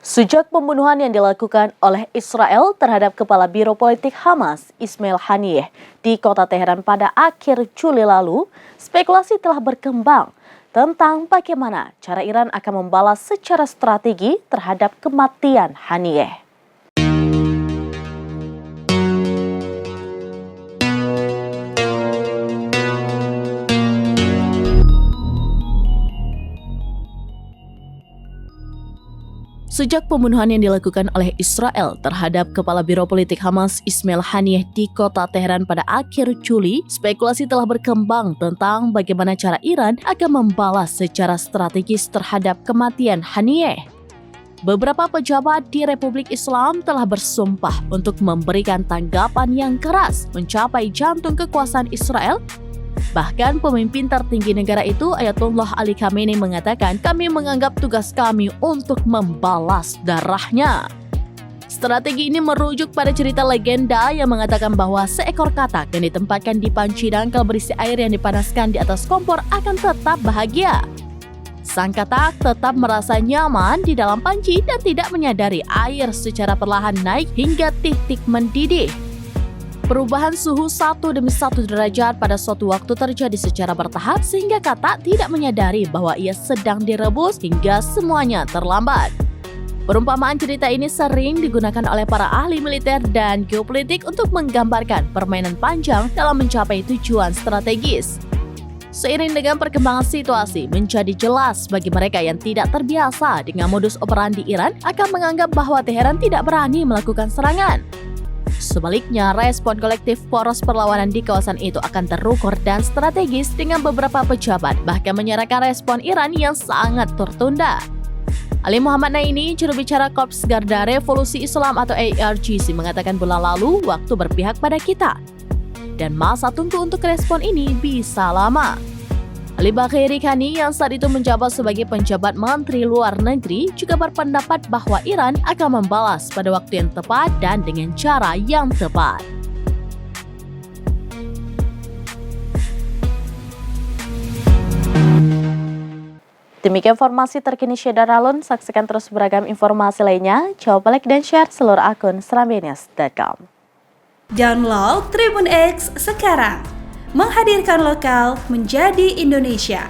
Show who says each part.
Speaker 1: Sejak pembunuhan yang dilakukan oleh Israel terhadap Kepala Biro Politik Hamas, Ismail Haniyeh, di kota Teheran pada akhir Juli lalu, spekulasi telah berkembang tentang bagaimana cara Iran akan membalas secara strategi terhadap kematian Haniyeh. Sejak pembunuhan yang dilakukan oleh Israel terhadap Kepala Biro Politik Hamas Ismail Haniyeh di kota Teheran pada akhir Juli, spekulasi telah berkembang tentang bagaimana cara Iran akan membalas secara strategis terhadap kematian Haniyeh. Beberapa pejabat di Republik Islam telah bersumpah untuk memberikan tanggapan yang keras mencapai jantung kekuasaan Israel. Bahkan pemimpin tertinggi negara itu, Ayatollah Ali Khamenei, mengatakan, "Kami menganggap tugas kami untuk membalas darahnya." Strategi ini merujuk pada cerita legenda yang mengatakan bahwa seekor katak yang ditempatkan di panci dangkal berisi air yang dipanaskan di atas kompor akan tetap bahagia. Sang katak tetap merasa nyaman di dalam panci dan tidak menyadari air secara perlahan naik hingga titik mendidih. Perubahan suhu 1 demi 1 derajat pada suatu waktu terjadi secara bertahap sehingga katak tidak menyadari bahwa ia sedang direbus hingga semuanya terlambat. Perumpamaan cerita ini sering digunakan oleh para ahli militer dan geopolitik untuk menggambarkan permainan panjang dalam mencapai tujuan strategis. Seiring dengan perkembangan situasi, menjadi jelas bagi mereka yang tidak terbiasa dengan modus operandi Iran akan menganggap bahwa Teheran tidak berani melakukan serangan. Sebaliknya, respon kolektif poros perlawanan di kawasan itu akan terukur dan strategis dengan beberapa pejabat bahkan menyerahkan respon Iran yang sangat tertunda. Ali Muhammad Naini, juru bicara Korps Garda Revolusi Islam atau ARGC, mengatakan bulan lalu waktu berpihak pada kita. Dan masa tunggu untuk respon ini bisa lama. Ali Bagheri Kani yang saat itu menjabat sebagai penjabat Menteri Luar Negeri juga berpendapat bahwa Iran akan membalas pada waktu yang tepat dan dengan cara yang tepat. Demikian informasi terkini Syedar Alun. Saksikan terus beragam informasi lainnya. Coba like dan share seluruh akun serambinews.com.
Speaker 2: Download Tribun X sekarang. Menghadirkan lokal menjadi Indonesia.